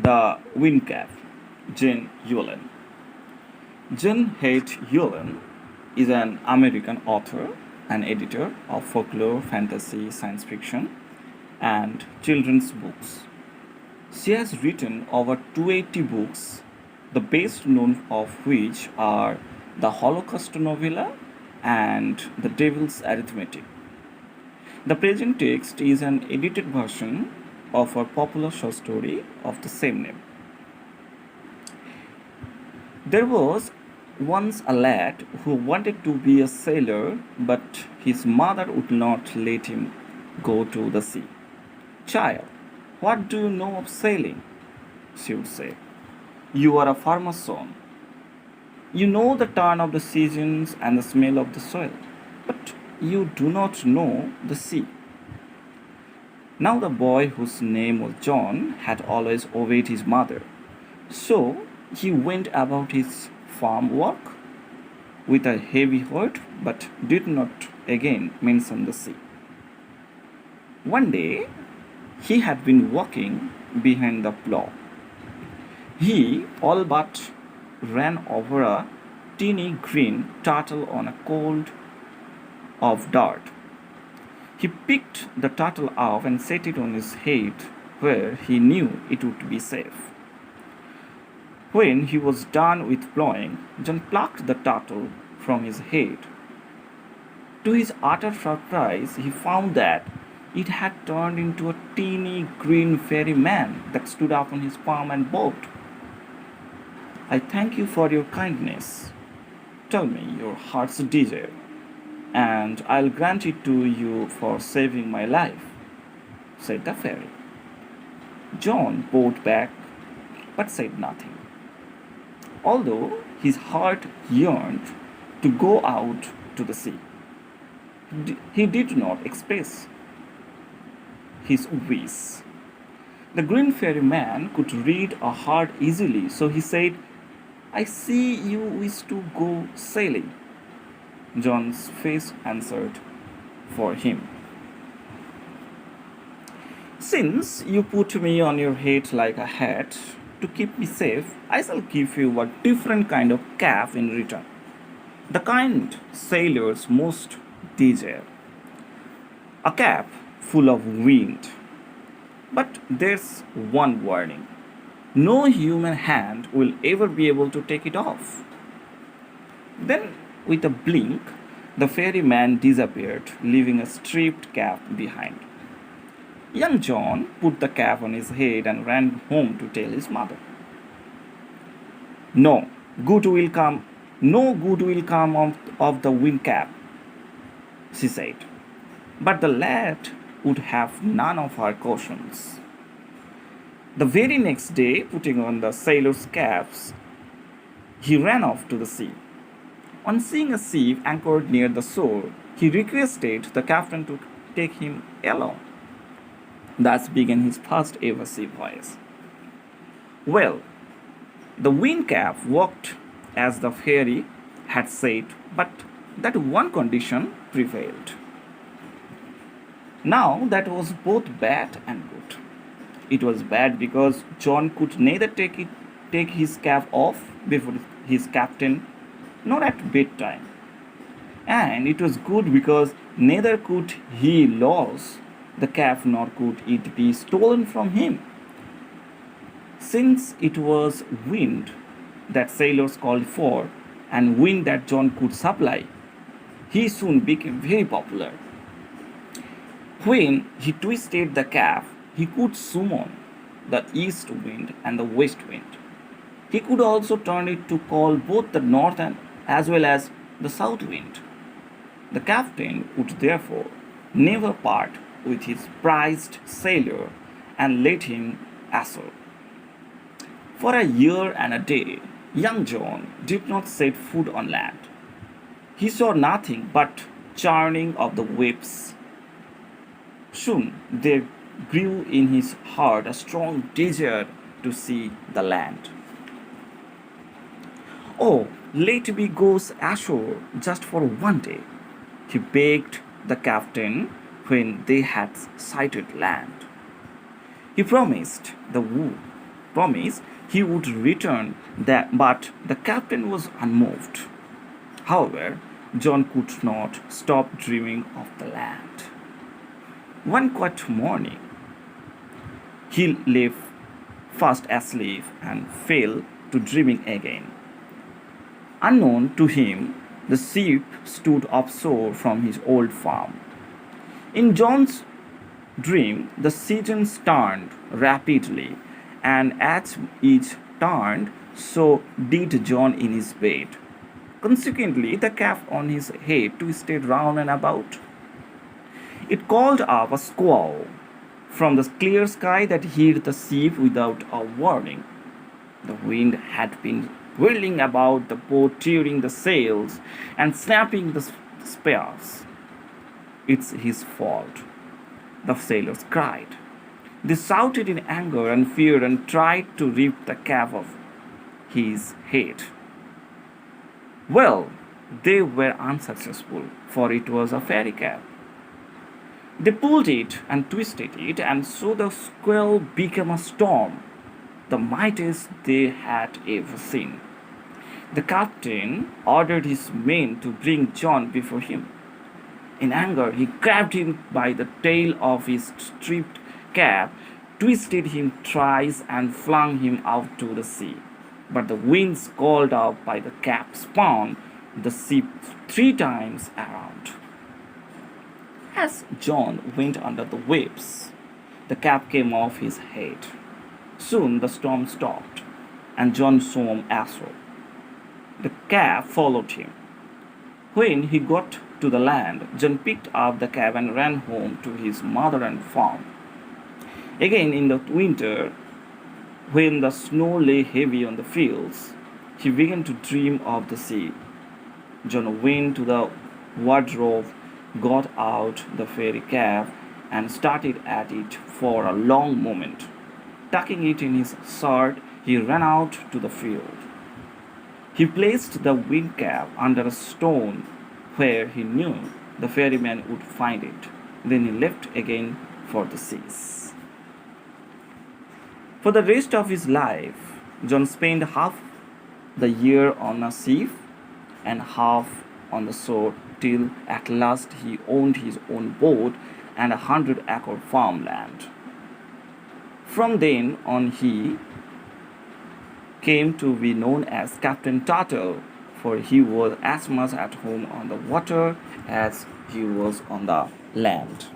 The Wind Calf, Jane Yolen. Jane Haidt Yolen is an American author and editor of folklore, fantasy, science fiction, and children's books. She has written over 280 books, the best known of which are The Holocaust novella and The Devil's Arithmetic. The present text is an edited version of her popular short story of the same name. There was once a lad who wanted to be a sailor, but his mother would not let him go to the sea. Child, what do you know of sailing? She would say. You are a farmer's son. You know the turn of the seasons and the smell of the soil, but you do not know the sea. Now the boy, whose name was John, had always obeyed his mother. So he went about his farm work with a heavy heart, but did not again mention the sea. One day he had been walking behind the plough. He all but ran over a teeny green turtle on a cold of dirt. He picked the turtle up and set it on his head where he knew it would be safe. When he was done with plowing, John plucked the turtle from his head. To his utter surprise, he found that it had turned into a teeny green fairy man that stood up on his palm and bowed. I thank you for your kindness. Tell me your heart's desire, and I'll grant it to you for saving my life, said the fairy. John bowed back, but said nothing. Although his heart yearned to go out to the sea, he did not express his wish. The green fairy man could read a heart easily, so he said, I see you wish to go sailing. John's face answered for him. Since you put me on your head like a hat to keep me safe, I shall give you a different kind of cap in return. The kind sailors most desire. A cap full of wind. But there's one warning. No human hand will ever be able to take it off. Then, with a blink, the fairy man disappeared, leaving a stripped cap behind. Young John put the cap on his head and ran home to tell his mother. No good will come of the wind cap, she said. But the lad would have none of her cautions. The very next day, putting on the sailor's caps, he ran off to the sea. On seeing a ship anchored near the shore, he requested the captain to take him along. Thus began his first ever sea voyage. Well, the wind cap worked as the fairy had said, but that one condition prevailed. Now that was both bad and good. It was bad because John could neither take his cap off before his captain nor at bedtime. And it was good because neither could he lose the cap nor could it be stolen from him. Since it was wind that sailors called for and wind that John could supply, he soon became very popular. When he twisted the cap, he could summon the east wind and the west wind. He could also turn it to call both the north and as well as the south wind. The captain would therefore never part with his prized sailor and let him ashore. For a year and a day, young John did not set foot on land. He saw nothing but churning of the waves. Soon there grew in his heart a strong desire to see the land. Oh, let me go ashore just for one day, he begged the captain when they had sighted land. He promised the wood promise he would return, but the captain was unmoved. However, John could not stop dreaming of the land. One quiet morning, he lay fast asleep and fell to dreaming again. Unknown to him, the ship stood offshore from his old farm. In John's dream, the seasons turned rapidly, and as each turned, so did John in his bed. Consequently, the cap on his head twisted round and about. It called up a squall from the clear sky that hit the ship without a warning. The wind had been whirling about the boat, tearing the sails and snapping the spars. It's his fault, the sailors cried. They shouted in anger and fear and tried to rip the cap off his head. Well, they were unsuccessful, for it was a fairy cap. They pulled it and twisted it, and so the squall became a storm, the mightiest they had ever seen. The captain ordered his men to bring John before him. In anger, he grabbed him by the tail of his stripped cap, twisted him thrice, and flung him out to the sea. But the winds called out by the cap spun the ship 3 times around. As John went under the waves, the cap came off his head. Soon the storm stopped, and John swam ashore. The cap followed him. When he got to the land, John picked up the cap and ran home to his mother and farm. Again in the winter, when the snow lay heavy on the fields, he began to dream of the sea. John went to the wardrobe, got out the fairy cap, and started at it for a long moment. Tucking it in his shirt, he ran out to the field. He placed the wind cap under a stone where he knew the ferryman would find it. Then he left again for the seas. For the rest of his life, John spent half the year on a ship and half on the shore till at last he owned his own boat and 100-acre farmland. From then on, he came to be known as Captain Turtle, for he was as much at home on the water as he was on the land.